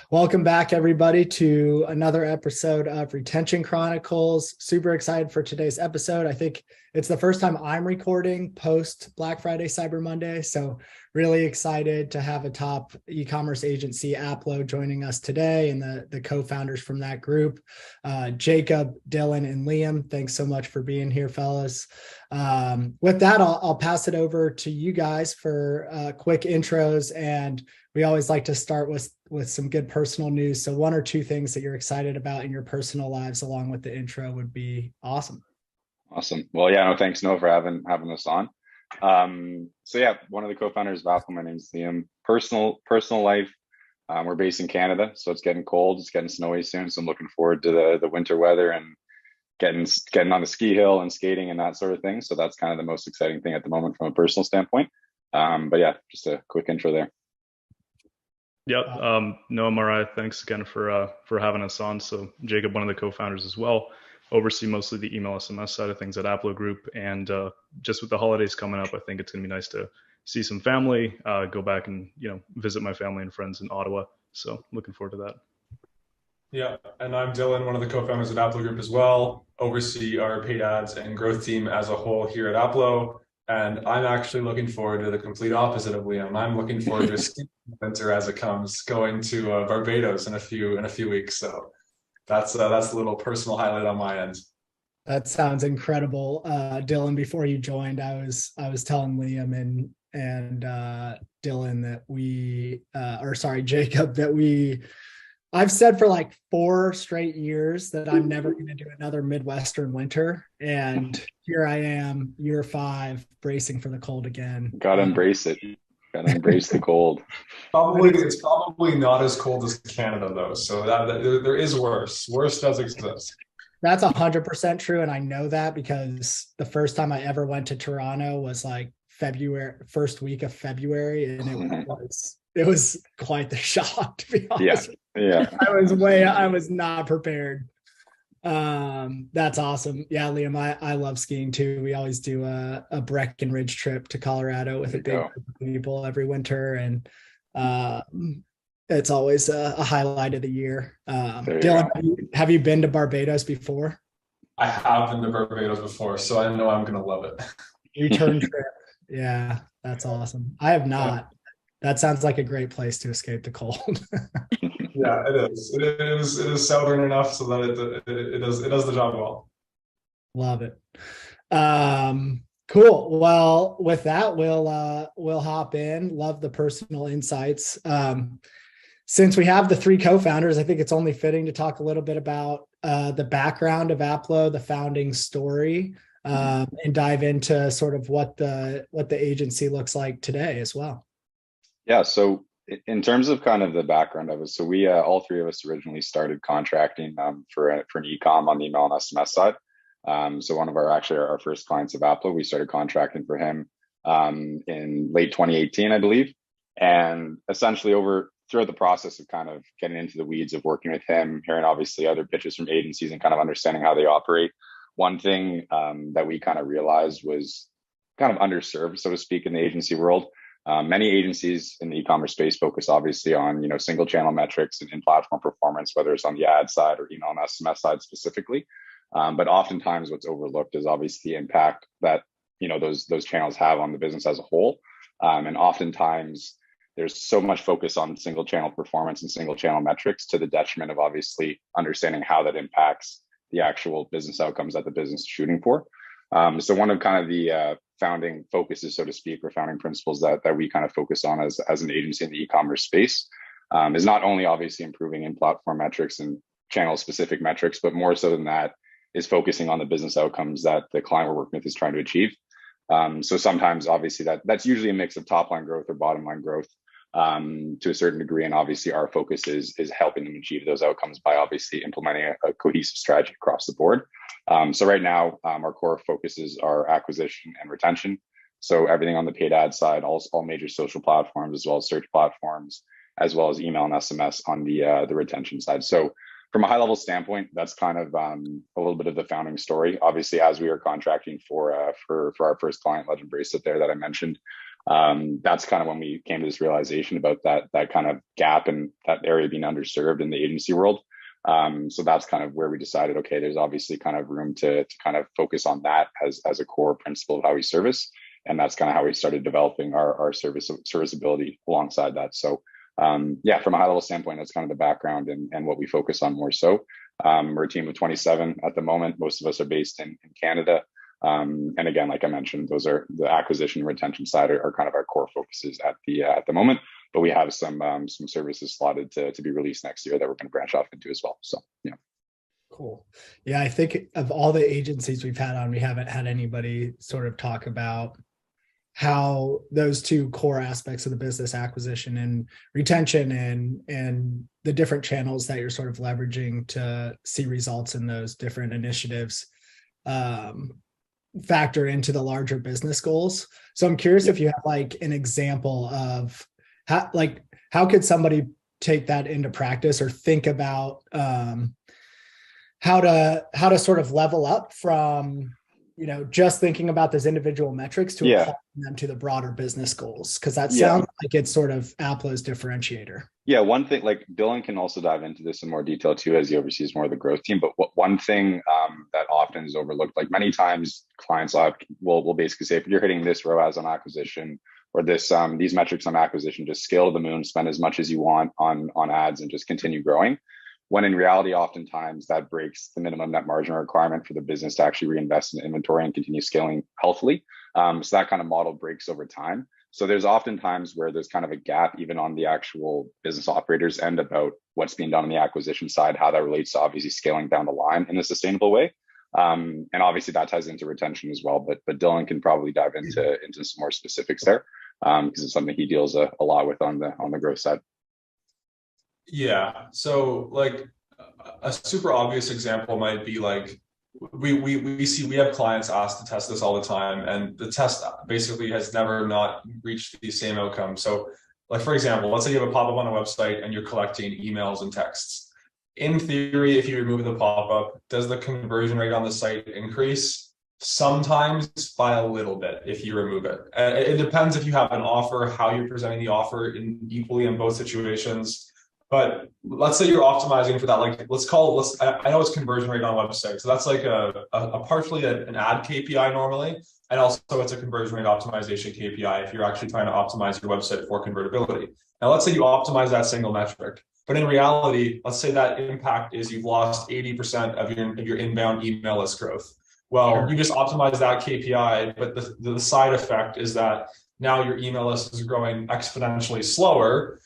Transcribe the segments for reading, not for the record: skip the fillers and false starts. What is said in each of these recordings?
Welcome back, everybody, to another episode of Retention Chronicles. Super excited for today's episode. I think it's the first time I'm recording post Black Friday, Cyber Monday. So really excited to have a top e-commerce agency, Aplo, joining us today, and the co-founders from that group, Jacob, Dylan, and Liam. Thanks so much for being here, fellas. With that, I'll pass it over to you guys for quick intros, and we always like to start with some good personal news. So one or two things that you're excited about in your personal lives along with the intro would be awesome. Awesome. Well, yeah, no, thanks, Noah, for having us on. One of the co-founders of Aplo. My name is Liam. Personal life. We're based in Canada, so it's getting cold. It's getting snowy soon, so I'm looking forward to the winter weather and getting on the ski hill and skating and that sort of thing. So that's kind of the most exciting thing at the moment from a personal standpoint. Just a quick intro there. Yep. Noah, Mariah, thanks again for having us on. So Jacob, one of the co-founders as well, oversee mostly the email SMS side of things at Aplo Group. And just with the holidays coming up, I think it's going to be nice to see some family, go back and, visit my family and friends in Ottawa. So looking forward to that. Yeah, and I'm Dylan, one of the co-founders at Aplo Group as well, oversee our paid ads and growth team as a whole here at Aplo. And I'm actually looking forward to the complete opposite of Liam. I'm looking forward to a ski winter as it comes, going to Barbados in a few weeks. So that's a little personal highlight on my end. That sounds incredible, Dylan. Before you joined, I was telling Liam and Dylan that Jacob, that I've said for like 4 straight years that I'm never going to do another Midwestern winter. And here I am, year 5, bracing for the cold again. Gotta embrace it. Gotta embrace the cold. It's probably not as cold as Canada though. So that there is worse. Worse does exist. That's 100% true. And I know that because the first time I ever went to Toronto was like first week of February. And it was quite the shock, to be honest. Yeah. I was not prepared. That's awesome. Yeah, Liam, I love skiing too. We always do a Breckenridge trip to Colorado with a big group of people every winter. And it's always a highlight of the year. Dylan, have you been to Barbados before? I have been to Barbados before, so I know I'm going to love it. Return trip. Yeah, that's awesome. I have not. Yeah. That sounds like a great place to escape the cold. Yeah, it is. It is southern enough so that it does the job well. Love it. Cool. Well, with that, we'll hop in. Love the personal insights. Since we have the 3 co-founders, I think it's only fitting to talk a little bit about the background of Aplo, the founding story, and dive into sort of what the agency looks like today as well. Yeah. So in terms of kind of the background of it, so we all 3 of us originally started contracting for an e-com on the email and SMS side. So one of our first clients of Aplo, we started contracting for him in late 2018, I believe. And essentially throughout the process of kind of getting into the weeds of working with him, hearing obviously other pitches from agencies and kind of understanding how they operate, one thing that we kind of realized was kind of underserved, so to speak, in the agency world. Many agencies in the e-commerce space focus obviously on, single channel metrics and in-platform performance, whether it's on the ad side or email and SMS side specifically. But oftentimes what's overlooked is obviously the impact that, those channels have on the business as a whole. And oftentimes there's so much focus on single channel performance and single channel metrics to the detriment of obviously understanding how that impacts the actual business outcomes that the business is shooting for. So one of kind of the founding focuses, so to speak, or founding principles that we kind of focus on as an agency in the e-commerce space is not only obviously improving in-platform metrics and channel-specific metrics, but more so than that is focusing on the business outcomes that the client we're working with is trying to achieve. So sometimes obviously that's usually a mix of top-line growth or bottom-line growth to a certain degree. And obviously our focus is helping them achieve those outcomes by obviously implementing a cohesive strategy across the board. So right now, our core focuses are acquisition and retention. So everything on the paid ad side, all major social platforms, as well as search platforms, as well as email and SMS on the retention side. So from a high level standpoint, that's kind of a little bit of the founding story. Obviously, as we are contracting for our first client, Legend Bracelet there that I mentioned, That's kind of when we came to this realization about that kind of gap and that area being underserved in the agency world. So that's kind of where we decided, okay, there's obviously kind of room to kind of focus on that as a core principle of how we service. And that's kind of how we started developing our serviceability alongside that. So yeah, from a high level standpoint, that's kind of the background and what we focus on more so. We're a team of 27 at the moment. Most of us are based in Canada. And again, like I mentioned, those are the acquisition and retention side are kind of our core focuses at the moment. But we have some services slotted to be released next year that we're going to branch off into as well. So yeah. Cool. Yeah, I think of all the agencies we've had on, we haven't had anybody sort of talk about how those two core aspects of the business, acquisition and retention, and the different channels that you're sort of leveraging to see results in those different initiatives factor into the larger business goals. So I'm curious if you have like an example of how could somebody take that into practice or think about how to sort of level up from just thinking about those individual metrics to applying them to the broader business goals, because that sounds like it's sort of Aplo's differentiator. Yeah, one thing, like Dylan can also dive into this in more detail too, as he oversees more of the growth team. But one thing that often is overlooked, like many times clients will basically say, if you're hitting this ROAS on acquisition or these metrics on acquisition, just scale to the moon, spend as much as you want on ads and just continue growing. When in reality, oftentimes that breaks the minimum net margin requirement for the business to actually reinvest in inventory and continue scaling healthily. So that kind of model breaks over time. So there's often times where there's kind of a gap even on the actual business operator's end about what's being done on the acquisition side, how that relates to obviously scaling down the line in a sustainable way. And obviously that ties into retention as well. But Dylan can probably dive into some more specifics there because it's something he deals a lot with on the growth side. Yeah. So like a super obvious example might be like we have clients asked to test this all the time, and the test basically has never not reached the same outcome. So like, for example, let's say you have a pop-up on a website and you're collecting emails and texts. In theory, if you remove the pop-up, does the conversion rate on the site increase? Sometimes by a little bit if you remove it. It depends if you have an offer, how you're presenting the offer equally in both situations. But let's say you're optimizing for that, like I know it's conversion rate on a website. So that's like a partially an ad KPI normally. And also it's a conversion rate optimization KPI if you're actually trying to optimize your website for convertibility. Now, let's say you optimize that single metric, but in reality, let's say that impact is you've lost 80% of your inbound email list growth. Well, sure. You just optimize that KPI, but the side effect is that now your email list is growing exponentially slower.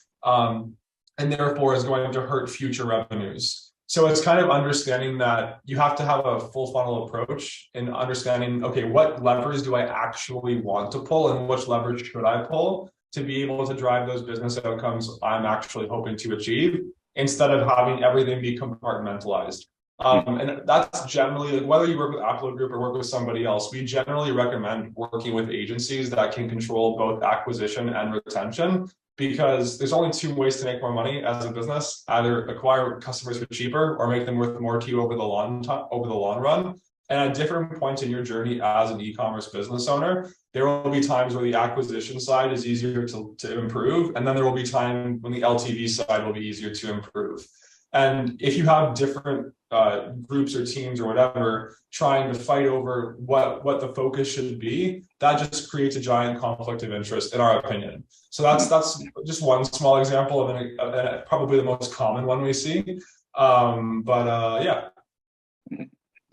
And therefore is going to hurt future revenues. So it's kind of understanding that you have to have a full funnel approach and understanding, okay, what levers do I actually want to pull and which levers should I pull to be able to drive those business outcomes I'm actually hoping to achieve, instead of having everything be compartmentalized. And that's generally, like, whether you work with Aplo Group or work with somebody else, we generally recommend working with agencies that can control both acquisition and retention, because there's only two ways to make more money as a business: either acquire customers for cheaper or make them worth more to you over the long run. And at different points in your journey as an e-commerce business owner, there will be times where the acquisition side is easier to improve. And then there will be time when the LTV side will be easier to improve. And if you have different groups or teams or whatever trying to fight over what the focus should be, that just creates a giant conflict of interest, in our opinion. So that's just one small example of probably the most common one we see. Yeah.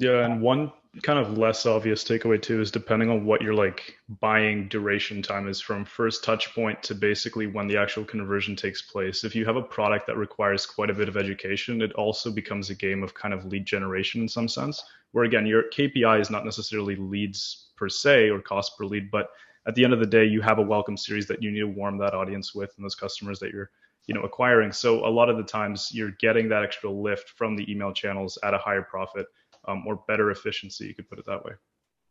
Yeah, and one kind of less obvious takeaway too is depending on what your like buying duration time is from first touch point to basically when the actual conversion takes place. If you have a product that requires quite a bit of education, it also becomes a game of kind of lead generation in some sense, where again, your KPI is not necessarily leads per se or cost per lead, but at the end of the day, you have a welcome series that you need to warm that audience with and those customers that you're acquiring. So a lot of the times you're getting that extra lift from the email channels at a higher profit. Or better efficiency, you could put it that way.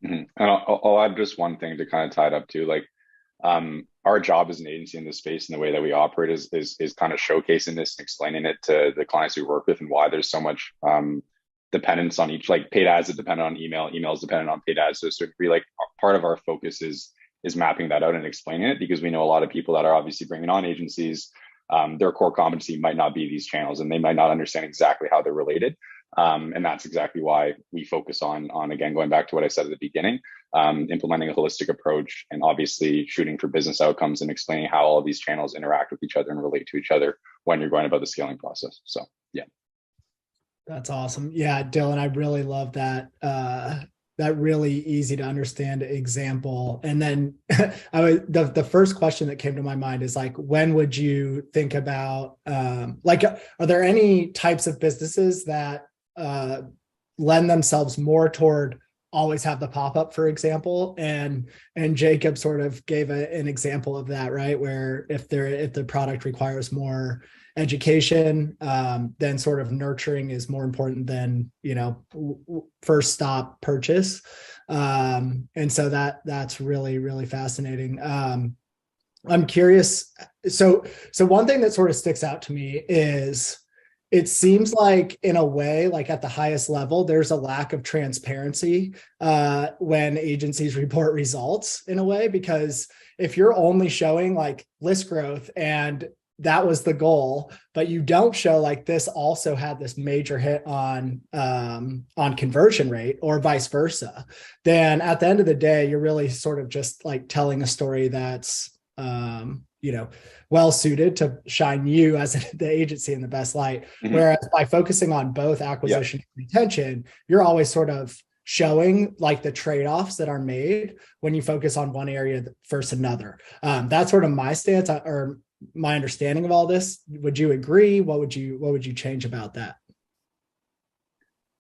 Mm-hmm. And I'll add just one thing to kind of tie it up to, like our job as an agency in this space and the way that we operate is kind of showcasing this and explaining it to the clients we work with and why there's so much dependence on each, like paid ads that depend on email is dependent on paid ads. So a certain degree, like part of our focus is is mapping that out and explaining it, because we know a lot of people that are obviously bringing on agencies, their core competency might not be these channels, and they might not understand exactly how they're related. And that's exactly why we focus on again, going back to what I said at the beginning, implementing a holistic approach, and obviously shooting for business outcomes and explaining how all of these channels interact with each other and relate to each other when you're going about the scaling process. So yeah. That's awesome. Yeah, Dylan, I really love that. That really easy to understand example. And then the first question that came to my mind is like, when would you think about, like, are there any types of businesses that lend themselves more toward always have the pop-up, for example? And Jacob sort of gave an example of that, right? Where if the product requires more education, then sort of nurturing is more important than, first stop purchase. And so that's really, really fascinating. I'm curious. So one thing that sort of sticks out to me is it seems like, in a way, like at the highest level, there's a lack of transparency when agencies report results, in a way, because if you're only showing like list growth and that was the goal, but you don't show like this also had this major hit on conversion rate, or vice versa, then at the end of the day, you're really sort of just like telling a story that's well suited to shine you as the agency in the best light. Mm-hmm. Whereas by focusing on both acquisition and retention, you're always sort of showing like the trade-offs that are made when you focus on one area versus another. That's sort of my stance, or my understanding of all this. Would you agree? What would you change about that?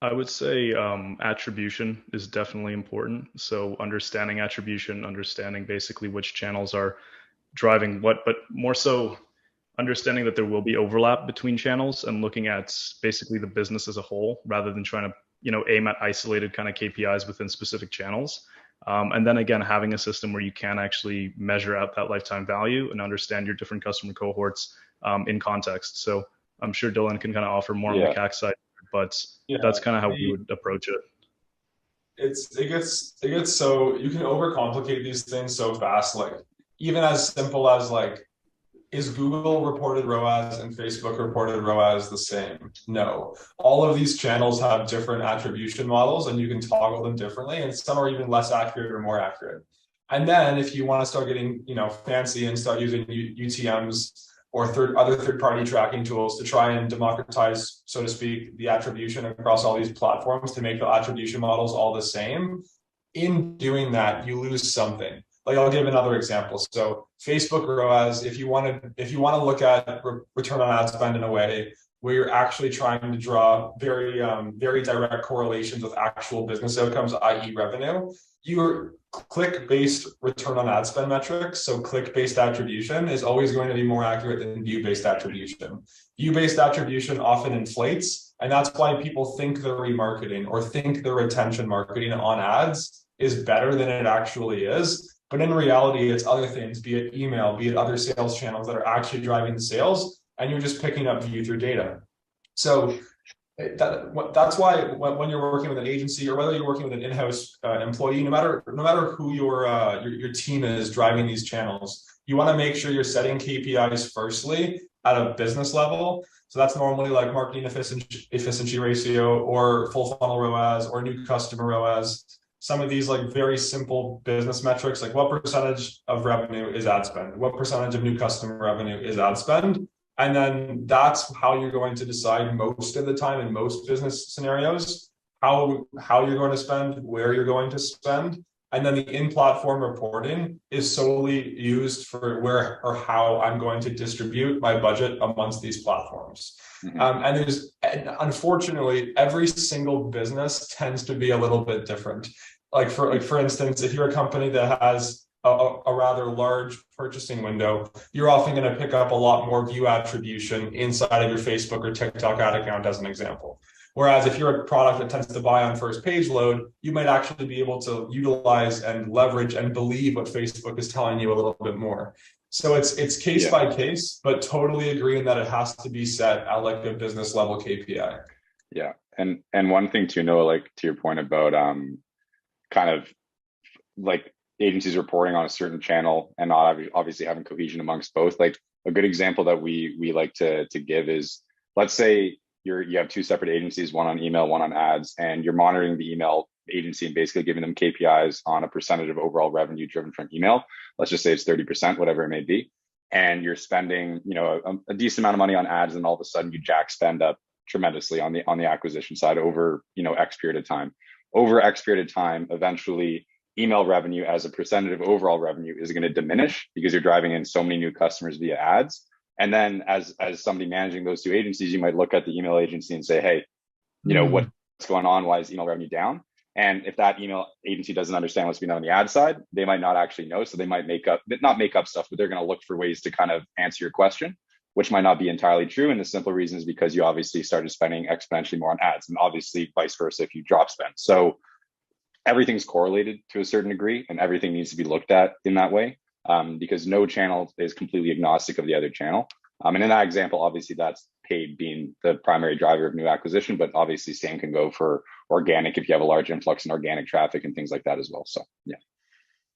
I would say attribution is definitely important. So understanding attribution, understanding basically which channels are driving what, but more so understanding that there will be overlap between channels and looking at basically the business as a whole, rather than trying to aim at isolated kind of KPIs within specific channels. And then again, having a system where you can actually measure out that lifetime value and understand your different customer cohorts in context. So I'm sure Dylan can kind of offer more on the CAC side, but that's kind of how we would approach it. It gets so, you can overcomplicate these things so fast. Like, even as simple as like, is Google reported ROAS and Facebook reported ROAS the same? No. All of these channels have different attribution models, and you can toggle them differently, and some are even less accurate or more accurate. And then if you want to start getting fancy and start using UTMs or other third-party tracking tools to try and democratize, so to speak, the attribution across all these platforms to make the attribution models all the same, in doing that, you lose something. Like, I'll give another example. So Facebook ROAS, if you want to look at return on ad spend in a way where you're actually trying to draw very direct correlations with actual business outcomes, i.e. revenue, your click-based return on ad spend metrics, so click-based attribution, is always going to be more accurate than view-based attribution. View-based attribution often inflates, and that's why people think the remarketing or think the retention marketing on ads is better than it actually is. But in reality, it's other things, be it email, be it other sales channels that are actually driving the sales, and you're just picking up view through data. So that's why when you're working with an agency, or whether you're working with an in-house employee, no matter who your team is driving these channels, you want to make sure you're setting KPIs firstly at a business level. So that's normally like marketing efficiency ratio, or full funnel ROAS, or new customer ROAS. Some of these like very simple business metrics, like what percentage of revenue is ad spend? What percentage of new customer revenue is ad spend? And then that's how you're going to decide most of the time in most business scenarios, how you're going to spend, where you're going to spend. And then the in-platform reporting is solely used for where or how I'm going to distribute my budget amongst these platforms. Mm-hmm. And unfortunately, every single business tends to be a little bit different. Like for instance, if you're a company that has a rather large purchasing window, you're often going to pick up a lot more view attribution inside of your Facebook or TikTok ad account, as an example. Whereas if you're a product that tends to buy on first page load, you might actually be able to utilize and leverage and believe what Facebook is telling you a little bit more. So it's case by case, but totally agreeing that it has to be set at like a business level KPI. Yeah. And one thing to know, like to your point about kind of like agencies reporting on a certain channel and not obviously having cohesion amongst both. Like a good example that we like to give is, let's say you have two separate agencies, one on email, one on ads, and you're monitoring the email agency and basically giving them KPIs on a percentage of overall revenue driven from email. Let's just say it's 30%, whatever it may be. And you're spending, a decent amount of money on ads, and all of a sudden you jack spend up tremendously on the acquisition side over, X period of time. Over X period of time, eventually email revenue as a percentage of overall revenue is going to diminish because you're driving in so many new customers via ads. And then as somebody managing those two agencies, you might look at the email agency and say, hey, what's going on? Why is email revenue down? And if that email agency doesn't understand what's being done on the ad side, they might not actually know. So they might not make up stuff, but they're going to look for ways to kind of answer your question, which might not be entirely true. And the simple reason is because you obviously started spending exponentially more on ads, and obviously vice versa if you drop spend. So everything's correlated to a certain degree, and everything needs to be looked at in that way, because no channel is completely agnostic of the other channel. And in that example, obviously that's paid being the primary driver of new acquisition, but obviously same can go for organic if you have a large influx in organic traffic and things like that as well. So yeah.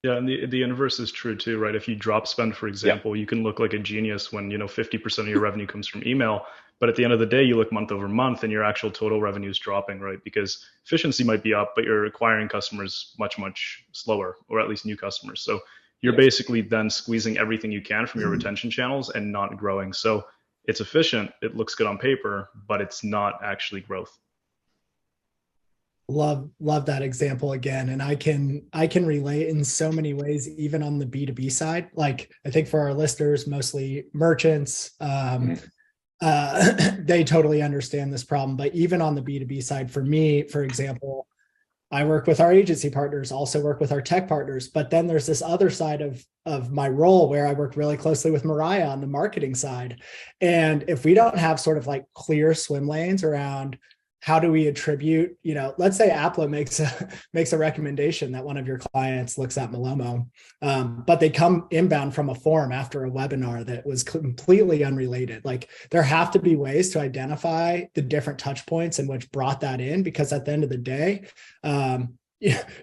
Yeah, and the inverse is true too, right? If you drop spend, for example, you can look like a genius when 50% of your revenue comes from email, but at the end of the day, you look month over month and your actual total revenue is dropping, right? Because efficiency might be up, but you're acquiring customers much, much slower, or at least new customers. So you're basically then squeezing everything you can from your retention channels and not growing. So it's efficient, it looks good on paper, but it's not actually growth. Love that example again. And I can relate in so many ways, even on the B2B side. Like, I think for our listeners, mostly merchants, they totally understand this problem. But even on the B2B side, for me, for example, I work with our agency partners, also work with our tech partners. But then there's this other side of my role where I work really closely with Mariah on the marketing side. And if we don't have sort of like clear swim lanes around how do we attribute, let's say Aplo makes a recommendation that one of your clients looks at Malomo, but they come inbound from a forum after a webinar that was completely unrelated. Like, there have to be ways to identify the different touch points in which brought that in, because at the end of the day,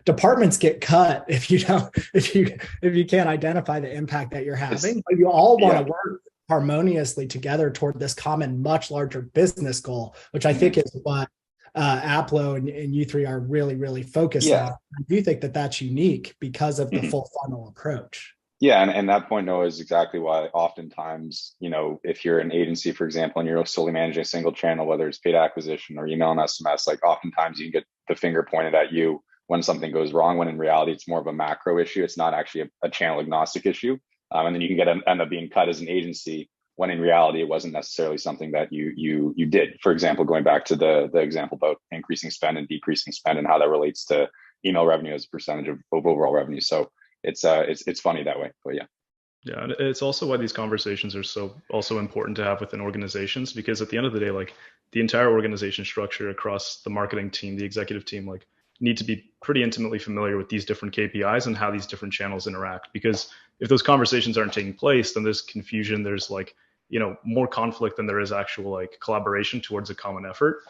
departments get cut if you can't identify the impact that you're having. But you all want to work harmoniously together toward this common, much larger business goal, which I think is what Aplo and you three are really, really focused on. I do think that that's unique because of the full funnel approach. Yeah, and that point, Noah, is exactly why oftentimes, if you're an agency, for example, and you're solely managing a single channel, whether it's paid acquisition or email and SMS, like oftentimes you can get the finger pointed at you when something goes wrong, when in reality it's more of a macro issue. It's not actually a channel agnostic issue. And then you can end up being cut as an agency when in reality it wasn't necessarily something that you did. For example, going back to the example about increasing spend and decreasing spend and how that relates to email revenue as a percentage of overall revenue. So it's funny that way, but yeah. Yeah, and it's also why these conversations are so also important to have within organizations, because at the end of the day, like the entire organization structure across the marketing team, the executive team, like need to be pretty intimately familiar with these different KPIs and how these different channels interact. Because if those conversations aren't taking place, then there's confusion, there's more conflict than there is actual collaboration towards a common effort.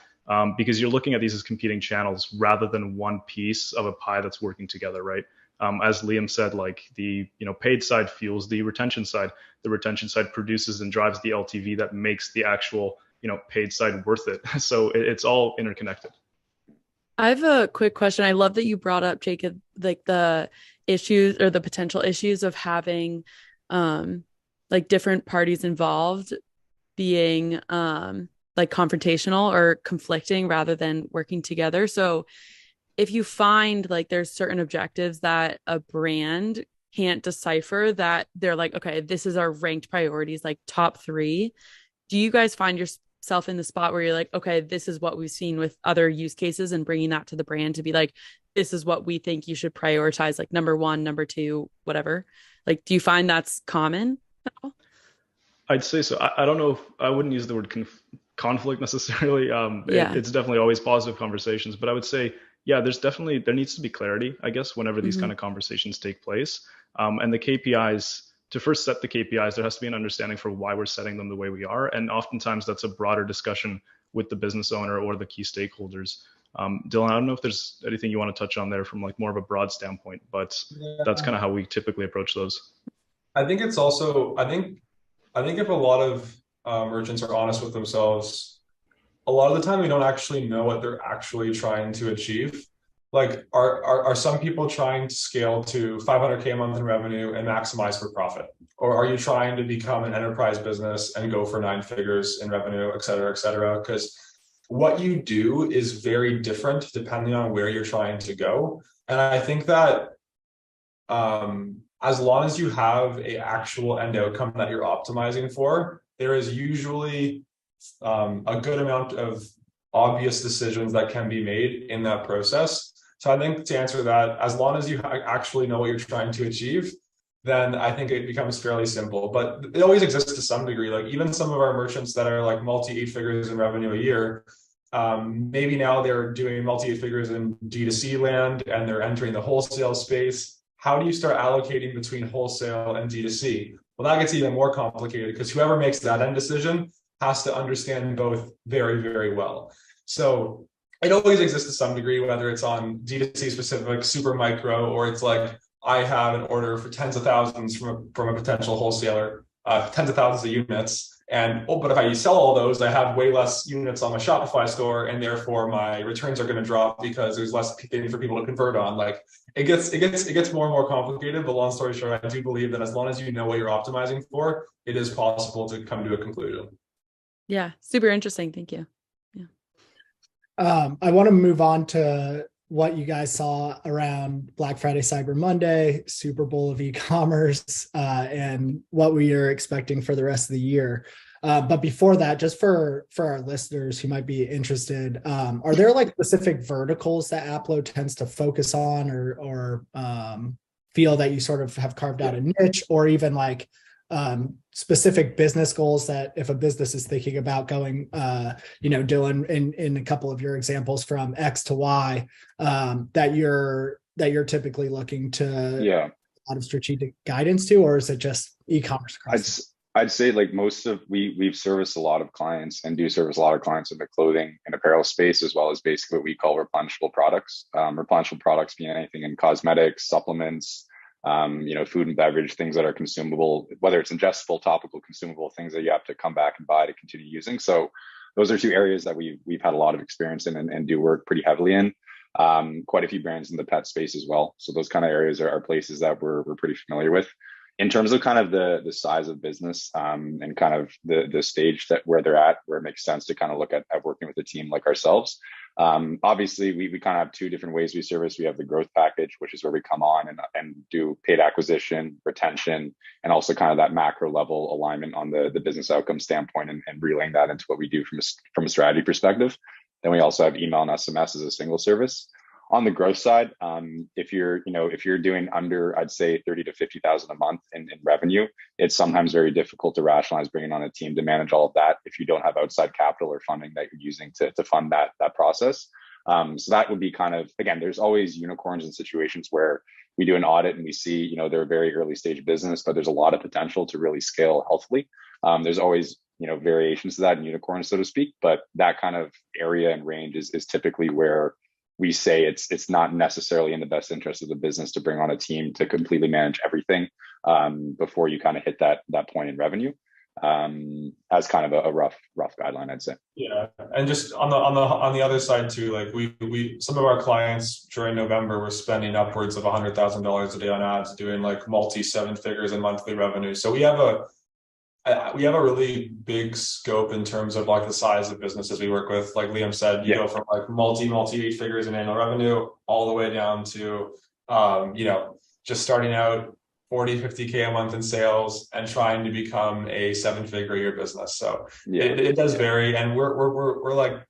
Because you're looking at these as competing channels rather than one piece of a pie that's working together, right? As Liam said, the paid side fuels the retention side. The retention side produces and drives the LTV that makes the actual paid side worth it. So it's all interconnected. I have a quick question. I love that you brought up, Jacob, the issues or the potential issues of having different parties involved being confrontational or conflicting rather than working together. So if you find there's certain objectives that a brand can't decipher, that they're like, okay, this is our ranked priorities, top 3, do you guys find yourself in the spot where you're like, okay, this is what we've seen with other use cases, and bringing that to the brand to be like, this is what we think you should prioritize, number 1, number 2, whatever? Do you find that's common at all? I'd say so. I don't know if I wouldn't use the word conflict necessarily. It's definitely always positive conversations, but I would say, there needs to be clarity, I guess, whenever these kind of conversations take place. And the KPIs, to first set the KPIs, there has to be an understanding for why we're setting them the way we are. And oftentimes that's a broader discussion with the business owner or the key stakeholders. Dylan, I don't know if there's anything you want to touch on there from like more of a broad standpoint, but that's kind of how we typically approach those. I think it's also, I think if a lot of merchants are honest with themselves, a lot of the time we don't actually know what they're actually trying to achieve. Like, are some people trying to scale to 500K a month in revenue and maximize for profit? Or are you trying to become an enterprise business and go for 9 figures in revenue, et cetera, et cetera? Because what you do is very different depending on where you're trying to go. And I think that as long as you have an actual end outcome that you're optimizing for, there is usually a good amount of obvious decisions that can be made in that process. So I think to answer that, as long as you actually know what you're trying to achieve, then I think it becomes fairly simple. But it always exists to some degree. Like even some of our merchants that are like multi 8 figures in revenue a year, maybe now they're doing multi 8 figures in D2C land and they're entering the wholesale space. How do you start allocating between wholesale and D2C? Well, that gets even more complicated because whoever makes that end decision has to understand both very, very well. So it always exists to some degree, whether it's on D2C specific, super micro, or it's like I have an order for tens of thousands from a potential wholesaler, tens of thousands of units. And but if I sell all those, I have way less units on my Shopify store, and therefore my returns are going to drop because there's less thing for people to convert on. Like it gets more and more complicated. But long story short, I do believe that as long as you know what you're optimizing for, it is possible to come to a conclusion. Yeah, super interesting. Thank you. I want to move on to what you guys saw around Black Friday, Cyber Monday, Super Bowl of e-commerce, and what we are expecting for the rest of the year. But before that, just for our listeners who might be interested, are there like specific verticals that Aplo tends to focus on or feel that you sort of have carved out a niche, or even like specific business goals that if a business is thinking about going, Dylan, in a couple of your examples from X to Y, that you're typically looking to a lot of strategic guidance to, or is it just e-commerce across? I'd say like we've serviced a lot of clients and do service a lot of clients in the clothing and apparel space, as well as basically what we call replenishable products. Replenishable products being anything in cosmetics, supplements, food and beverage, things that are consumable, whether it's ingestible, topical, consumable, things that you have to come back and buy to continue using. So those are 2 areas that we've had a lot of experience in and do work pretty heavily in. Quite a few brands in the pet space as well. So those kind of areas are places that we're pretty familiar with. In terms of kind of the size of business and kind of the stage that where they're at, where it makes sense to kind of look at working with a team like ourselves. Obviously, we kind of have 2 different ways we service. We have the growth package, which is where we come on and do paid acquisition, retention, and also kind of that macro level alignment on the business outcome standpoint and relaying that into what we do from a strategy perspective. Then we also have email and SMS as a single service. On the growth side, if you're doing under, I'd say 30 to 50,000 a month in revenue, it's sometimes very difficult to rationalize bringing on a team to manage all of that if you don't have outside capital or funding that you're using to fund that process. So that would be kind of, again, there's always unicorns in situations where we do an audit and we see, they're a very early stage business, but there's a lot of potential to really scale healthily. There's always, variations to that and unicorns, so to speak, but that kind of area and range is typically where we say it's not necessarily in the best interest of the business to bring on a team to completely manage everything before you kind of hit that point in revenue, as kind of a rough guideline, I'd say. Yeah, and just on the other side too, like we some of our clients during November were spending upwards of $100,000 a day on ads, doing like multi 7 figures in monthly revenue. So we have a really big scope in terms of like the size of businesses we work with. Like Liam said, you go from like multi 8 figures in annual revenue all the way down to, just starting out 40, 50K a month in sales and trying to become a 7-figure a year business. So it does vary. And we're like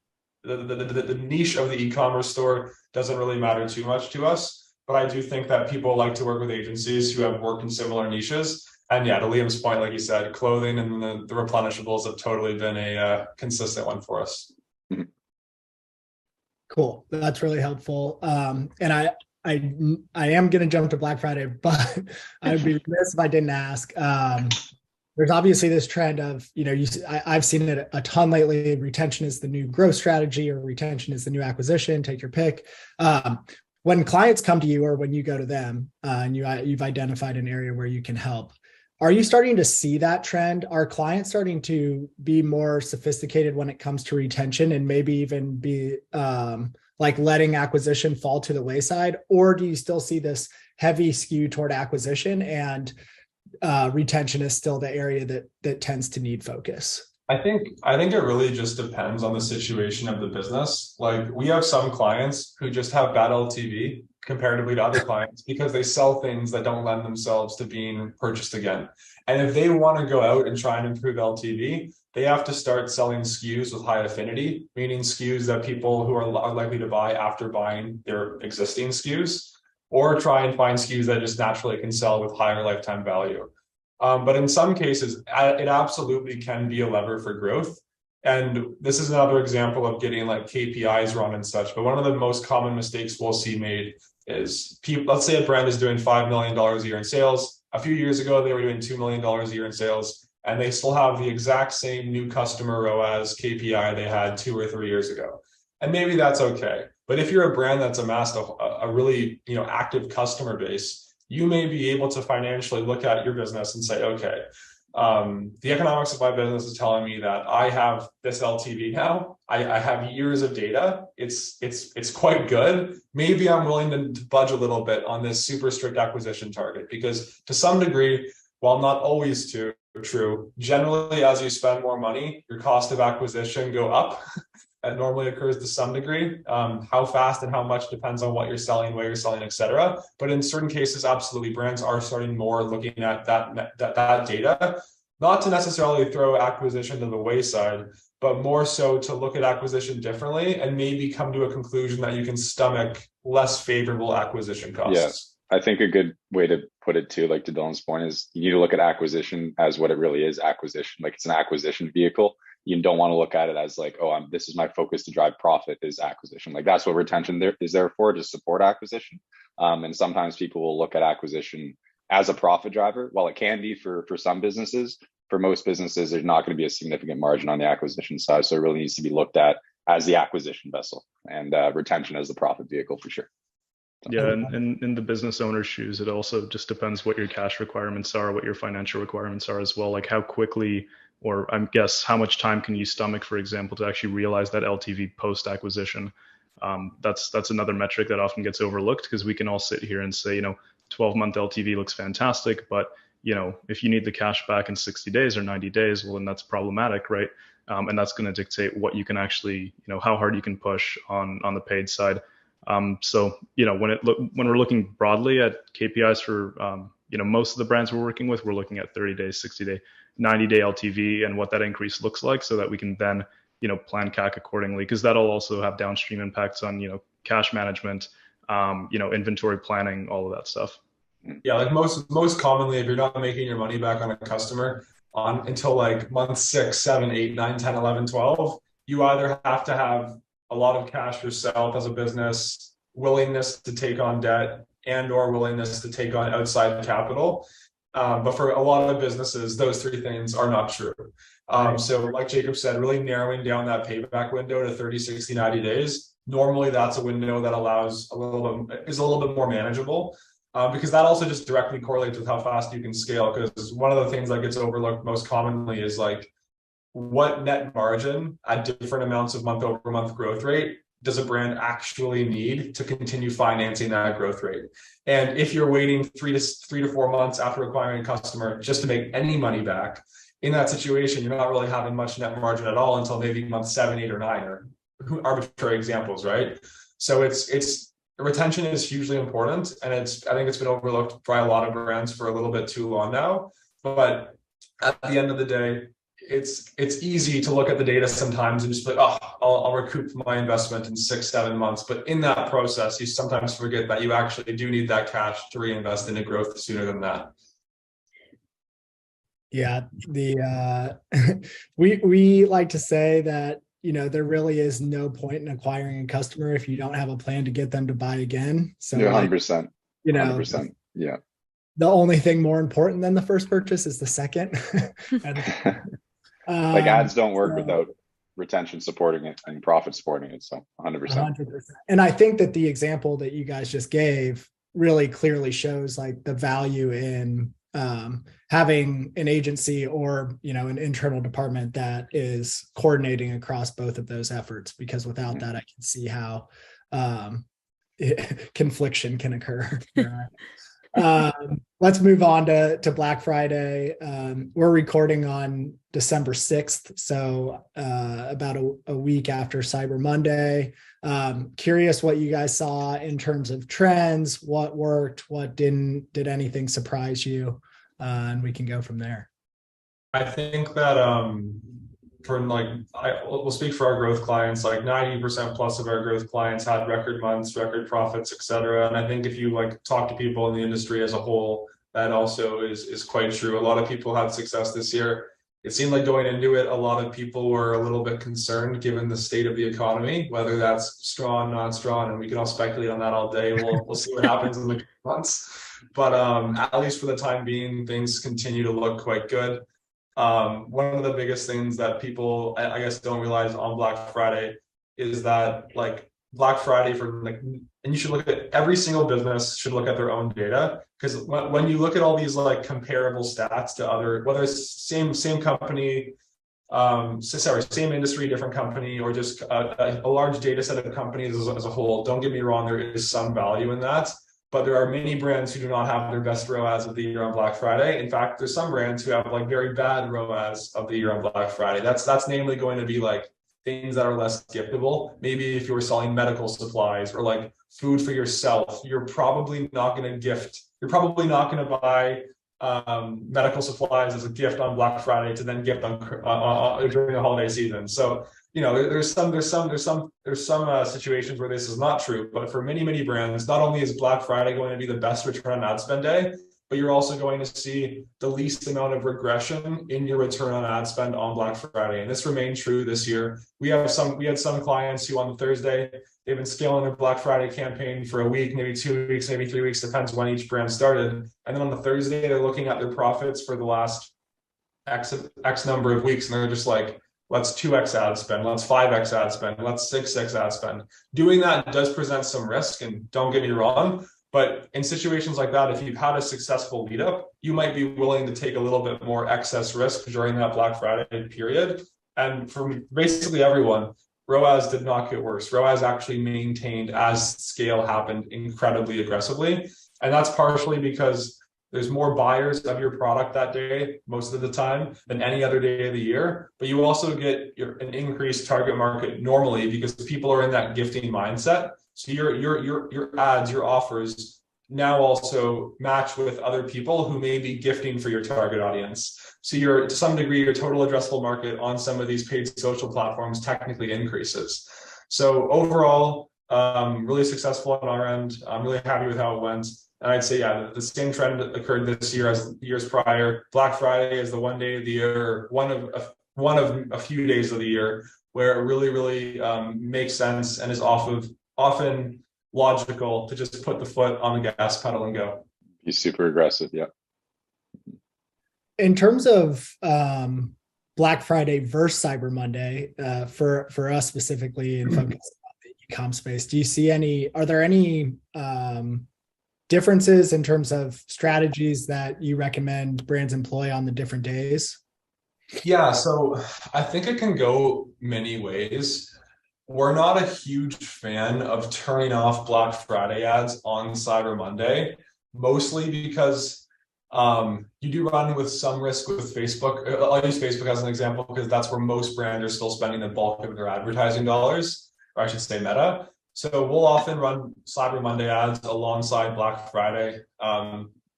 the niche of the e-commerce store doesn't really matter too much to us. But I do think that people like to work with agencies who have worked in similar niches. And to Liam's point, like you said, clothing and the replenishables have totally been a consistent one for us. Cool. That's really helpful. And I am going to jump to Black Friday, but I'd be remiss if I didn't ask, there's obviously this trend of, I've seen it a ton lately. Retention is the new growth strategy, or retention is the new acquisition. Take your pick. When clients come to you, or when you go to them, and you've identified an area where you can help, are you starting to see that trend? Are clients starting to be more sophisticated when it comes to retention, and maybe even be like letting acquisition fall to the wayside? Or do you still see this heavy skew toward acquisition, and retention is still the area that tends to need focus? I think it really just depends on the situation of the business. Like, we have some clients who just have bad LTV comparatively to other clients because they sell things that don't lend themselves to being purchased again. And if they want to go out and try and improve LTV, they have to start selling SKUs with high affinity, meaning SKUs that people who are likely to buy after buying their existing SKUs, or try and find SKUs that just naturally can sell with higher lifetime value. But in some cases, it absolutely can be a lever for growth. And this is another example of getting like KPIs run and such. But one of the most common mistakes we'll see made is let's say a brand is doing $5 million a year in sales. A few years ago, they were doing $2 million a year in sales, and they still have the exact same new customer ROAS KPI they had 2 or 3 years ago. And maybe that's okay. But if you're a brand that's amassed a really active customer base, you may be able to financially look at your business and say, okay, the economics of my business is telling me that I have this LTV now. I have years of data. It's quite good. Maybe I'm willing to budge a little bit on this super strict acquisition target, because to some degree, while not always true, generally as you spend more money, your cost of acquisition go up. That normally occurs to some degree. How fast and how much depends on what you're selling, where you're selling, et cetera. But in certain cases, absolutely, brands are starting more looking at that data, not to necessarily throw acquisition to the wayside, but more so to look at acquisition differently and maybe come to a conclusion that you can stomach less favorable acquisition costs. Yes. I think a good way to put it too, like to Dylan's point, is you need to look at acquisition as what it really is, acquisition. Like, it's an acquisition vehicle. You don't want to look at it as like, oh, this is my focus to drive profit is acquisition. Like, that's what retention is there for, to support acquisition. And sometimes people will look at acquisition as a profit driver. While it can be for some businesses, for most businesses, there's not going to be a significant margin on the acquisition side. So it really needs to be looked at as the acquisition vessel, and retention as the profit vehicle for sure. Yeah, and in the business owner's shoes, it also just depends what your cash requirements are, what your financial requirements are as well. Like, how quickly, or I guess how much time can you stomach, for example, to actually realize that LTV post acquisition? That's another metric that often gets overlooked, because we can all sit here and say, 12-month LTV looks fantastic, but if you need the cash back in 60 days or 90 days, well, then that's problematic, right? And that's going to dictate what you can actually, how hard you can push on the paid side. So, when we're looking broadly at KPIs for, most of the brands we're working with, we're looking at 30 days, 60 day, 90-day LTV and what that increase looks like, so that we can then, plan CAC accordingly, because that'll also have downstream impacts on, cash management, inventory planning, all of that stuff. Yeah, like most commonly, if you're not making your money back on a customer until like month 6, 7, 8, 9, 10, 11, 12, you either have to have a lot of cash yourself as a business, willingness to take on debt, and or willingness to take on outside capital. But for a lot of businesses, those 3 things are not true. So like Jacob said, really narrowing down that payback window to 30, 60, 90 days. Normally that's a window that is a little bit more manageable, because that also just directly correlates with how fast you can scale. Because one of the things that gets overlooked most commonly is like, what net margin at different amounts of month-over-month growth rate does a brand actually need to continue financing that growth rate? And if you're waiting 3 to 4 months after acquiring a customer just to make any money back, in that situation, you're not really having much net margin at all until maybe month 7, 8, or 9, or arbitrary examples, right? So it's retention is hugely important, and I think it's been overlooked by a lot of brands for a little bit too long now. But at the end of the day, it's easy to look at the data sometimes and just be like, oh, I'll recoup my investment in 6, 7 months. But in that process, you sometimes forget that you actually do need that cash to reinvest into growth sooner than that. Yeah, we like to say that, there really is no point in acquiring a customer if you don't have a plan to get them to buy again. So 100%. 100%. Yeah. the only thing more important than the first purchase is the second. And, like ads don't work without retention supporting it and profit supporting it. So 100%. 100%. And I think that the example that you guys just gave really clearly shows like the value in having an agency or, you know, an internal department that is coordinating across both of those efforts, because without that, I can see how confliction can occur. Let's move on to Black Friday. We're recording on December 6th, so about a week after Cyber Monday. Curious what you guys saw in terms of trends, what worked, what didn't, did anything surprise you? And we can go from there. I think that we'll speak for our growth clients, like 90% plus of our growth clients had record months, record profits, etc. And I think if you like talk to people in the industry as a whole, that also is quite true. A lot of people had success this year. It seemed like going into it, a lot of people were a little bit concerned given the state of the economy, whether that's strong, not strong, and we can all speculate on that all day. We'll see what happens in the months. But at least for the time being, things continue to look quite good. One of the biggest things that people, I guess, don't realize on Black Friday is that like Black Friday for like, and you should look at every single business should look at their own data, because when you look at all these like comparable stats to other, whether it's same company, same industry, different company, or just a large data set of companies as a whole, don't get me wrong, there is some value in that. But there are many brands who do not have their best ROAS of the year on Black Friday. In fact, there's some brands who have like very bad ROAS of the year on Black Friday. That's namely going to be like things that are less giftable. Maybe if you were selling medical supplies or like food for yourself, you're probably not going to gift. You're probably not going to buy medical supplies as a gift on Black Friday to then gift on during the holiday season. So, you know, there's some situations where this is not true, but for many brands, not only is Black Friday going to be the best return on ad spend day, but you're also going to see the least amount of regression in your return on ad spend on Black Friday. And this remained true this year. We had some clients who on Thursday, they've been scaling their Black Friday campaign for a week, maybe 2 weeks, maybe 3 weeks, depends when each brand started. And then on the Thursday, they're looking at their profits for the last X number of weeks. And they're just like, let's 2x ad spend, let's 5x ad spend, let's 6x ad spend. Doing that does present some risk, and don't get me wrong, but in situations like that, if you've had a successful lead up, you might be willing to take a little bit more excess risk during that Black Friday period. And for basically everyone, ROAS did not get worse. ROAS actually maintained as scale happened incredibly aggressively. And that's partially because there's more buyers of your product that day, most of the time, than any other day of the year. But you also get an increased target market normally because people are in that gifting mindset. So your ads, your offers now also match with other people who may be gifting for your target audience. So to some degree, your total addressable market on some of these paid social platforms technically increases. So overall, really successful on our end. I'm really happy with how it went. And I'd say, yeah, the same trend occurred this year as years prior. Black Friday is the one day of the year, one of a few days of the year where it really makes sense and is often logical to just put the foot on the gas pedal and go. Be super aggressive, yeah. In terms of Black Friday versus Cyber Monday, for us specifically and focusing on the e-com space, are there any differences in terms of strategies that you recommend brands employ on the different days? Yeah, so I think it can go many ways. We're not a huge fan of turning off Black Friday ads on Cyber Monday, mostly because you do run with some risk with Facebook. I'll use Facebook as an example because that's where most brands are still spending the bulk of their advertising dollars, or I should say Meta. So we'll often run Cyber Monday ads alongside Black Friday.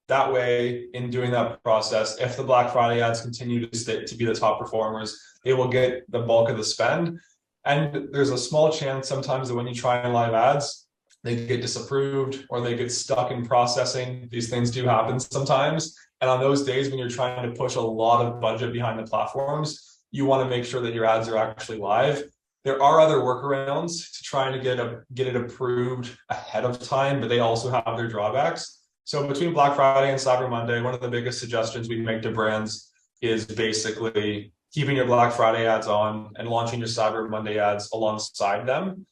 That way, in doing that process, if the Black Friday ads continue to be the top performers, they will get the bulk of the spend. And there's a small chance sometimes that when you try and live ads, they get disapproved or they get stuck in processing. These things do happen sometimes. And on those days when you're trying to push a lot of budget behind the platforms, you want to make sure that your ads are actually live. There are other workarounds to trying to get it approved ahead of time, but they also have their drawbacks. So between Black Friday and Cyber Monday, one of the biggest suggestions we make to brands is basically keeping your Black Friday ads on and launching your Cyber Monday ads alongside them.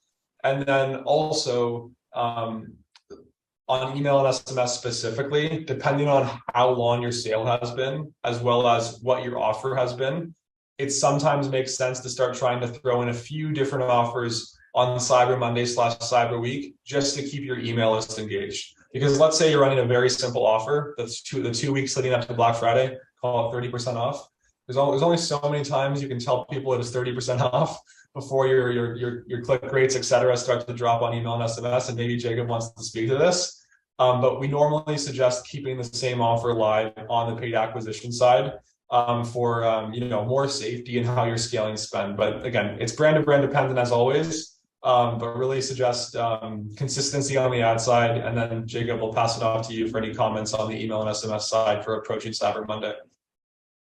And then also on email and SMS specifically, depending on how long your sale has been, as well as what your offer has been, it sometimes makes sense to start trying to throw in a few different offers on Cyber Monday / Cyber Week, just to keep your email list engaged. Because let's say you're running a very simple offer that's the 2 weeks leading up to Black Friday, call it 30% off. There's only so many times you can tell people it is 30% off before your click rates, et cetera, start to drop on email and SMS. And maybe Jacob wants to speak to this. But we normally suggest keeping the same offer live on the paid acquisition side for more safety in how you're scaling spend. But again, it's brand to brand dependent as always. But really suggest consistency on the ad side. And then Jacob, will pass it off to you for any comments on the email and SMS side for approaching Cyber Monday.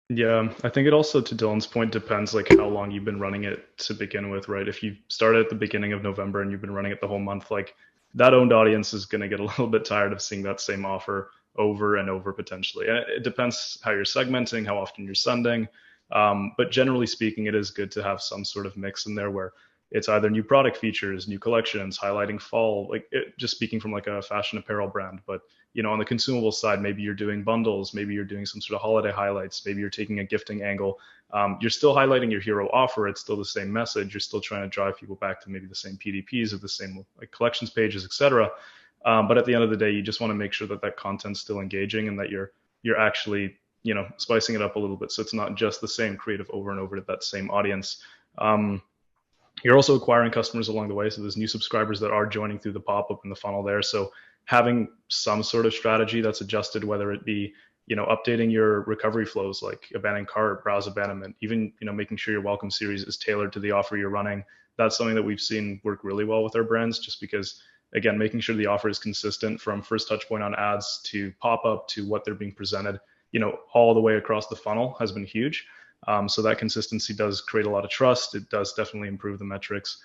Yeah, I think it also, to Dylan's point, depends like how long you've been running it to begin with, right? If you started at the beginning of November and you've been running it the whole month, like that owned audience is going to get a little bit tired of seeing that same offer over and over potentially. And it depends how you're segmenting, how often you're sending. But generally speaking, it is good to have some sort of mix in there where it's either new product features, new collections, highlighting fall, just speaking from like a fashion apparel brand. But, on the consumable side, maybe you're doing bundles, maybe you're doing some sort of holiday highlights, maybe you're taking a gifting angle. You're still highlighting your hero offer. It's still the same message. You're still trying to drive people back to maybe the same PDPs or the same like collections pages, et cetera. But at the end of the day, you just want to make sure that that content's still engaging and that you're actually, spicing it up a little bit. So it's not just the same creative over and over to that same audience. You're also acquiring customers along the way. So there's new subscribers that are joining through the pop-up in the funnel there. So having some sort of strategy that's adjusted, whether it be, updating your recovery flows, like abandoned cart, browse abandonment, even, making sure your welcome series is tailored to the offer you're running. That's something that we've seen work really well with our brands, just because, again, making sure the offer is consistent from first touch point on ads to pop-up to what they're being presented, all the way across the funnel has been huge. So that consistency does create a lot of trust. It does definitely improve the metrics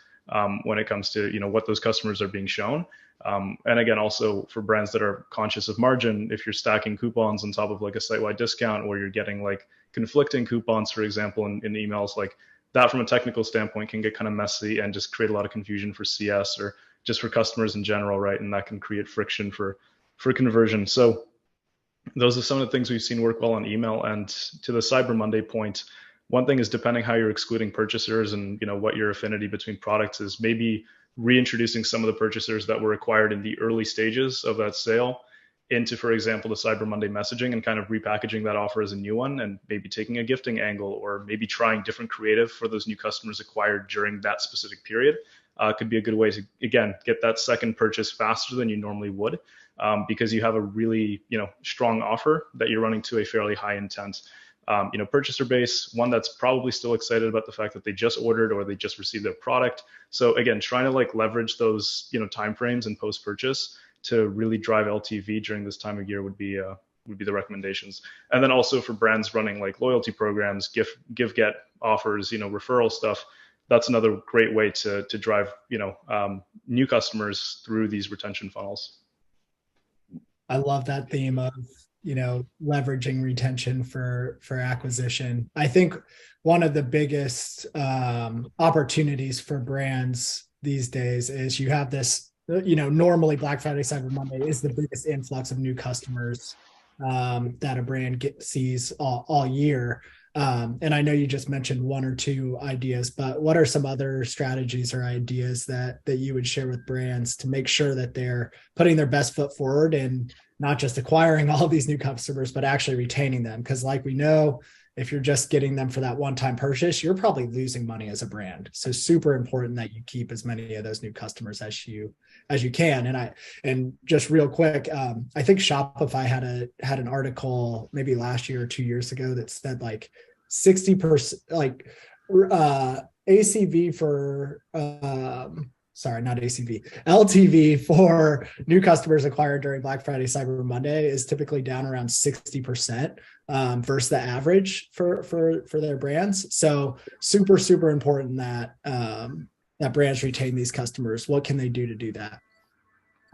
when it comes to what those customers are being shown. And again, also for brands that are conscious of margin, if you're stacking coupons on top of like a site-wide discount, or you're getting like conflicting coupons, for example, in emails, like that from a technical standpoint can get kind of messy and just create a lot of confusion for CS or just for customers in general, right? And that can create friction for conversion. So those are some of the things we've seen work well on email. And to the Cyber Monday point, one thing is, depending how you're excluding purchasers and what your affinity between products is, maybe reintroducing some of the purchasers that were acquired in the early stages of that sale into, for example, the Cyber Monday messaging, and kind of repackaging that offer as a new one, and maybe taking a gifting angle, or maybe trying different creative for those new customers acquired during that specific period. Could be a good way to, again, get that second purchase faster than you normally would, because you have a really strong offer that you're running to a fairly high intent purchaser base, one that's probably still excited about the fact that they just ordered or they just received their product. So again, trying to leverage those timeframes and post purchase to really drive LTV during this time of year would be the recommendations. And then also for brands running like loyalty programs, give get offers, referral stuff. That's another great way to drive new customers through these retention funnels. I love that theme of leveraging retention for acquisition. I think one of the biggest opportunities for brands these days is you have this, normally Black Friday, Cyber Monday is the biggest influx of new customers that a brand sees all year. And I know you just mentioned one or two ideas, but what are some other strategies or ideas that you would share with brands to make sure that they're putting their best foot forward and not just acquiring all these new customers, but actually retaining them? Because like we know, if you're just getting them for that one-time purchase, you're probably losing money as a brand. So super important that you keep as many of those new customers as you can. And just real quick, I think Shopify had an article maybe last year or 2 years ago that said 60% ACV for not ACV, LTV for new customers acquired during Black Friday, Cyber Monday is typically down around 60% versus the average for their brands. So super, super important that that brands retain these customers. What can they do to do that?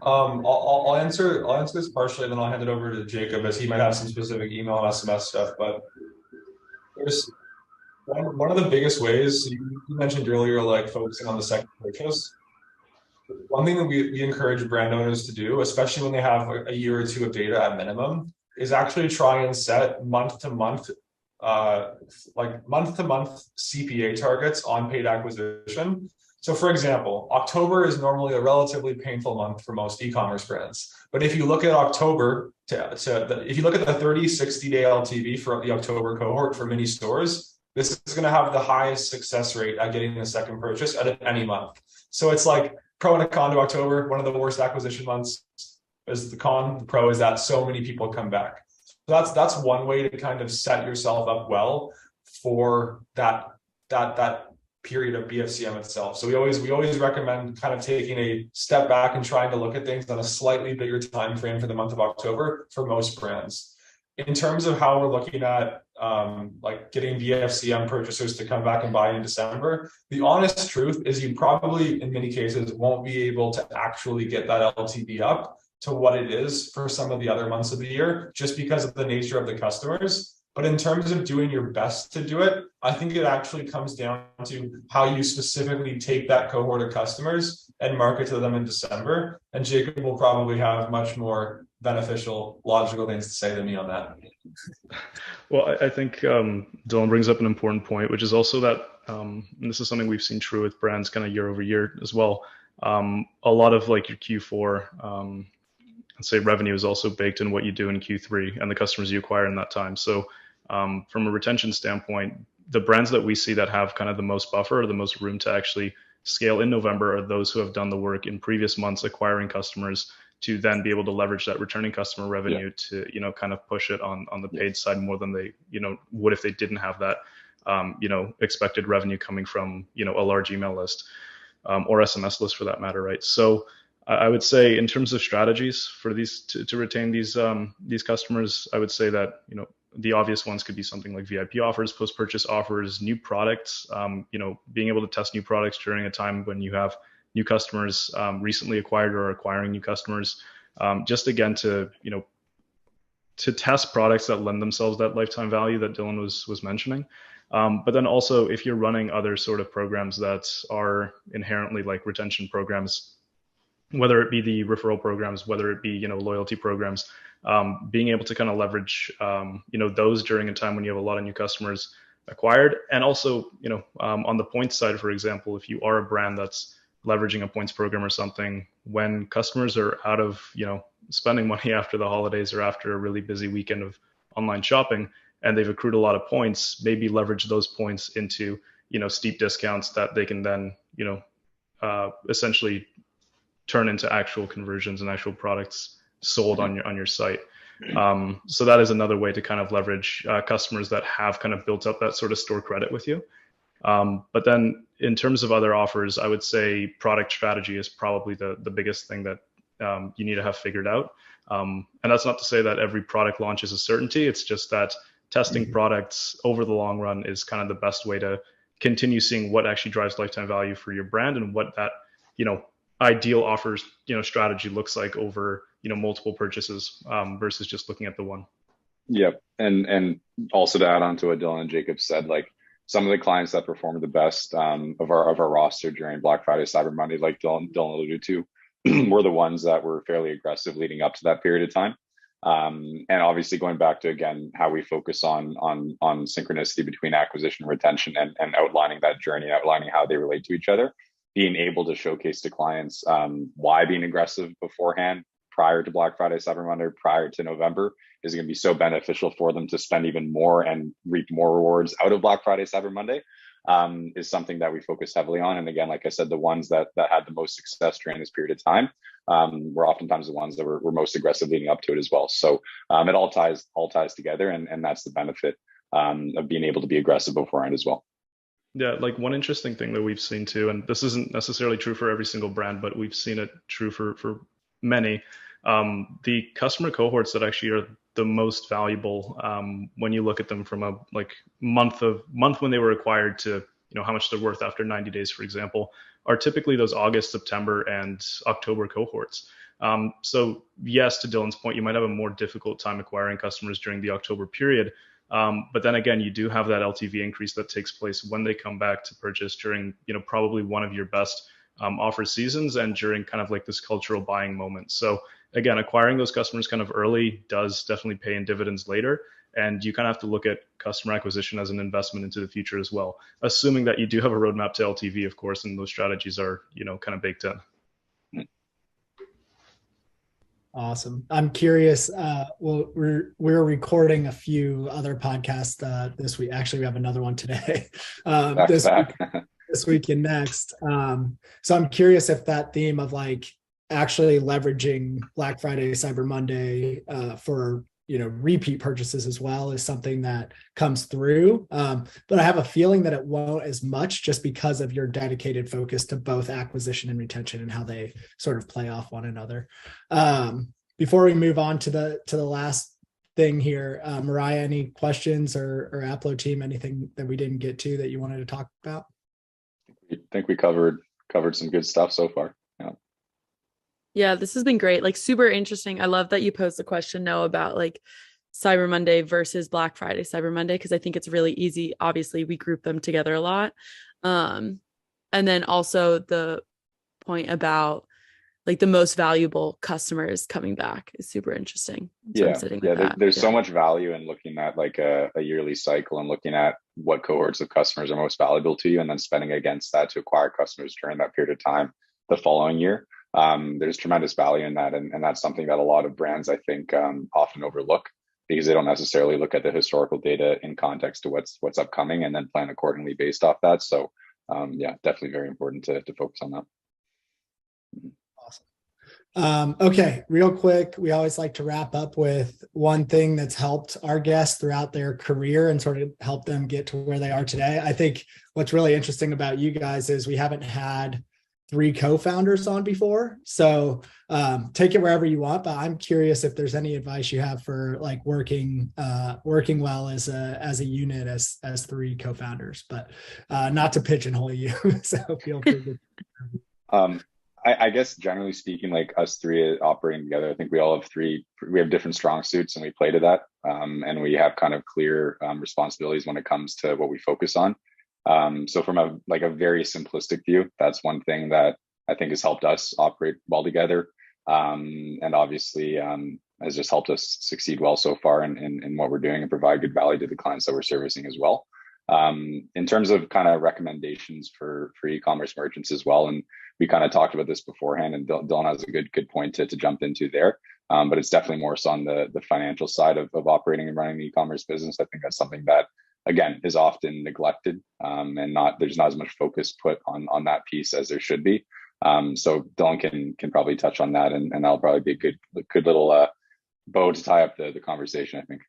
I'll answer this partially, and then I'll hand it over to Jacob as he might have some specific email and SMS stuff. But there's one of the biggest ways you mentioned earlier, like focusing on the second purchase. One thing that we encourage brand owners to do, especially when they have a year or two of data at minimum, is actually try and set month to month CPA targets on paid acquisition. So for example, October is normally a relatively painful month for most e-commerce brands. But if you look at October, if you look at the 30, 60-day LTV for the October cohort for mini stores, this is going to have the highest success rate at getting the second purchase out of any month. So it's like pro and a con to October. One of the worst acquisition months is the con. The pro is that so many people come back. So that's one way to kind of set yourself up well for that period of BFCM itself. So we always recommend kind of taking a step back and trying to look at things on a slightly bigger time frame for the month of October for most brands. In terms of how we're looking at like getting BFCM purchasers to come back and buy in December, the honest truth is you probably in many cases won't be able to actually get that LTV up to what it is for some of the other months of the year, just because of the nature of the customers. But in terms of doing your best to do it, I think it actually comes down to how you specifically take that cohort of customers and market to them in December. And Jacob will probably have much more beneficial, logical things to say than me on that. Well, I think Dylan brings up an important point, which is also that, and this is something we've seen true with brands kind of year over year as well. A lot of like your Q4, let's say revenue is also baked in what you do in Q3 and the customers you acquire in that time. So from a retention standpoint, the brands that we see that have kind of the most buffer or the most room to actually scale in November are those who have done the work in previous months acquiring customers to then be able to leverage that returning customer revenue to, kind of push it on the paid side more than they, would if they didn't have that, expected revenue coming from, a large email list or SMS list for that matter, right? So I would say in terms of strategies for these to retain these customers, I would say that, the obvious ones could be something like VIP offers, post-purchase offers, new products, being able to test new products during a time when you have new customers recently acquired or acquiring new customers, just again to test products that lend themselves that lifetime value that Dylan was mentioning. But then also if you're running other sort of programs that are inherently like retention programs, whether it be the referral programs, whether it be, loyalty programs, being able to kind of leverage, those during a time when you have a lot of new customers acquired. And also, on the points side, for example, if you are a brand that's leveraging a points program or something, when customers are out of, spending money after the holidays or after a really busy weekend of online shopping, and they've accrued a lot of points, maybe leverage those points into, steep discounts that they can then, essentially turn into actual conversions and actual products sold on your site. So that is another way to kind of leverage customers that have kind of built up that sort of store credit with you. But then in terms of other offers, I would say product strategy is probably the biggest thing that you need to have figured out. And that's not to say that every product launch is a certainty. It's just that testing products over the long run is kind of the best way to continue seeing what actually drives lifetime value for your brand and what that, ideal offers, strategy looks like over, multiple purchases versus just looking at the one. Yep. And also to add on to what Dylan and Jacob said, like some of the clients that performed the best of our roster during Black Friday, Cyber Monday, like Dylan alluded to, were the ones that were fairly aggressive leading up to that period of time. And obviously going back to, again, how we focus on synchronicity between acquisition and retention and outlining that journey, outlining how they relate to each other, being able to showcase to clients why being aggressive beforehand, prior to Black Friday, Cyber Monday, prior to November is going to be so beneficial for them to spend even more and reap more rewards out of Black Friday, Cyber Monday, is something that we focus heavily on. And again, like I said, the ones that had the most success during this period of time were oftentimes the ones that were most aggressive leading up to it as well. So it all ties together, and that's the benefit of being able to be aggressive beforehand as well. Yeah, like one interesting thing that we've seen too, and this isn't necessarily true for every single brand, but we've seen it true for many. The customer cohorts that actually are the most valuable when you look at them from a month when they were acquired to how much they're worth after 90 days, for example, are typically those August, September, and October cohorts. So yes, to Dylan's point, you might have a more difficult time acquiring customers during the October period. But then again, you do have that LTV increase that takes place when they come back to purchase during, probably one of your best offer seasons and during kind of like this cultural buying moment. So again, acquiring those customers kind of early does definitely pay in dividends later. And you kind of have to look at customer acquisition as an investment into the future as well, assuming that you do have a roadmap to LTV, of course, and those strategies are, kind of baked in. Awesome. I'm curious. Well, we're recording a few other podcasts this week. Actually, we have another one today. This week and next. So I'm curious if that theme of like actually leveraging Black Friday, Cyber Monday for repeat purchases as well is something that comes through. But I have a feeling that it won't as much just because of your dedicated focus to both acquisition and retention and how they sort of play off one another. Before we move on to the last thing here, Mariah, any questions or Aplo team, anything that we didn't get to that you wanted to talk about? I think we covered some good stuff so far. Yeah, this has been great. Like super interesting. I love that you posed the question, Noah, about like Cyber Monday versus Black Friday, Cyber Monday, because I think it's really easy. Obviously, we group them together a lot. And then also the point about like the most valuable customers coming back is super interesting. So there's so much value in looking at like a yearly cycle and looking at what cohorts of customers are most valuable to you and then spending against that to acquire customers during that period of time the following year. There's tremendous value in that. And that's something that a lot of brands, I think, often overlook because they don't necessarily look at the historical data in context to what's upcoming and then plan accordingly based off that. So definitely very important to focus on that. Awesome. Okay, real quick, we always like to wrap up with one thing that's helped our guests throughout their career and sort of help them get to where they are today. I think what's really interesting about you guys is we haven't had 3 co-founders on before. So take it wherever you want, but I'm curious if there's any advice you have for like working well as a unit as 3 co-founders, but not to pigeonhole you. So feel free to. I guess generally speaking, like us 3 operating together, I think we all have we have different strong suits and we play to that. And we have kind of clear responsibilities when it comes to what we focus on. So from a very simplistic view, that's one thing that I think has helped us operate well together. And obviously has just helped us succeed well so far in what we're doing and provide good value to the clients that we're servicing as well. In terms of kind of recommendations for e-commerce merchants as well. And we kind of talked about this beforehand and Dylan has a good point to jump into there. But it's definitely more so on the financial side of operating and running the e-commerce business. I think that's something that, again, is often neglected and there's not as much focus put on that piece as there should be. So Dylan can probably touch on that and that'll probably be a good little bow to tie up the conversation, I think.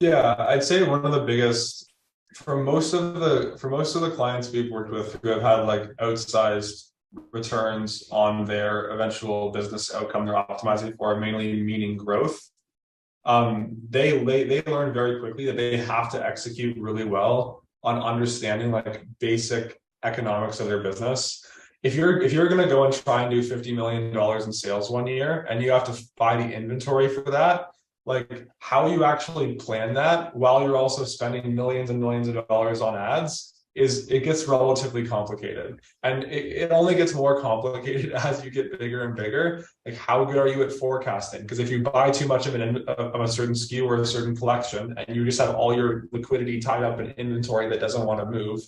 Yeah, I'd say one of the biggest for most of the clients we've worked with who have had like outsized returns on their eventual business outcome they're optimizing for, mainly meaning growth. They learn very quickly that they have to execute really well on understanding like basic economics of their business. If you're going to go and try and do $50 million in sales one year and you have to buy the inventory for that, like how you actually plan that while you're also spending millions and millions of dollars on ads it gets relatively complicated. And it only gets more complicated as you get bigger and bigger. Like how good are you at forecasting? Because if you buy too much of a certain SKU or a certain collection and you just have all your liquidity tied up in inventory that doesn't want to move,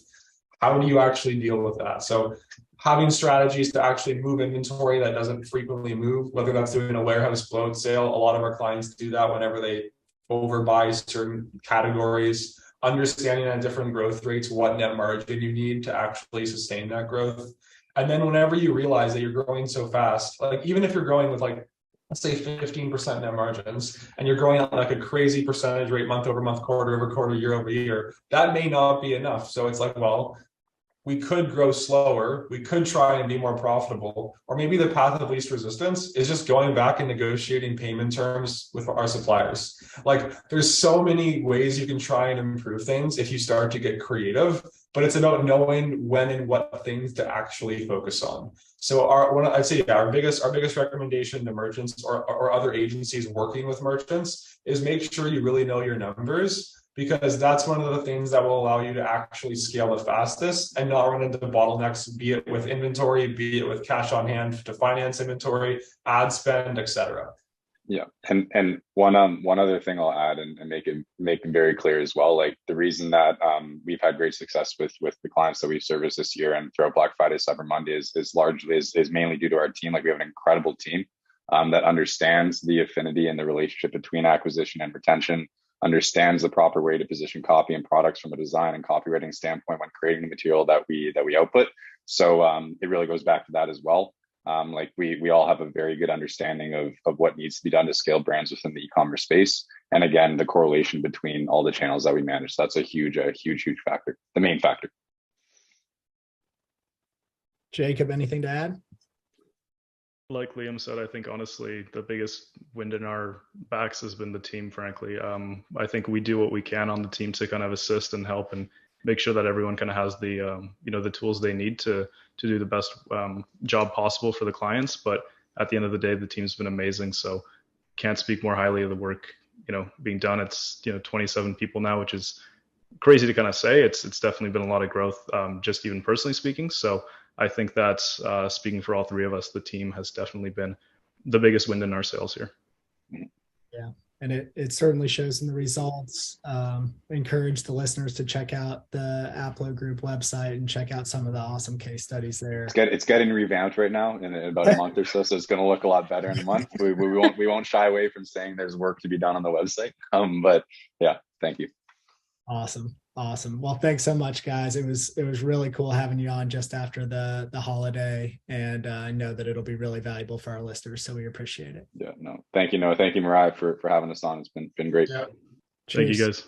how do you actually deal with that? So having strategies to actually move inventory that doesn't frequently move, whether that's doing a warehouse float sale, a lot of our clients do that whenever they overbuy certain categories, understanding at different growth rates what net margin you need to actually sustain that growth. And then whenever you realize that you're growing so fast, like even if you're growing with like, let's say 15% net margins, and you're growing at like a crazy percentage rate month over month, quarter over quarter, year over year, that may not be enough. So it's like, well, we could grow slower, we could try and be more profitable, or maybe the path of least resistance is just going back and negotiating payment terms with our suppliers. Like there's so many ways you can try and improve things if you start to get creative, but it's about knowing when and what things to actually focus on. So I'd say our biggest recommendation to merchants or other agencies working with merchants is make sure you really know your numbers, because that's one of the things that will allow you to actually scale the fastest and not run into bottlenecks, be it with inventory, be it with cash on hand to finance inventory, ad spend, etc. Yeah, and one other thing I'll add and make it very clear as well. Like the reason that we've had great success with the clients that we've serviced this year and throughout Black Friday, Cyber Monday is mainly due to our team. Like we have an incredible team that understands the affinity and the relationship between acquisition and retention, understands the proper way to position copy and products from a design and copywriting standpoint when creating the material that we output. So it really goes back to that as well. Like we all have a very good understanding of what needs to be done to scale brands within the e-commerce space. And again, the correlation between all the channels that we manage. That's a huge factor, the main factor. Jacob, anything to add? Like Liam said, I think honestly, the biggest wind in our backs has been the team, frankly. I think we do what we can on the team to kind of assist and help and make sure that everyone kind of has the the tools they need to do the best job possible for the clients. But at the end of the day, the team's been amazing. So can't speak more highly of the work being done. It's 27 people now, which is crazy to kind of say. It's definitely been a lot of growth, just even personally speaking. So I think that's speaking for all three of us. The team has definitely been the biggest wind in our sails here. Yeah. And it certainly shows in the results. Encourage the listeners to check out the Aplo Group website and check out some of the awesome case studies there. It's getting revamped right now in about a month or so, so it's going to look a lot better in a month. We won't shy away from saying there's work to be done on the website. But yeah, thank you. Awesome. Well, thanks so much, guys. It was really cool having you on just after the holiday, and I know that it'll be really valuable for our listeners, so we appreciate it. Yeah, no, thank you, Noah. Thank you, Mariah, for having us on. It's been great. Yeah. Thank you, guys.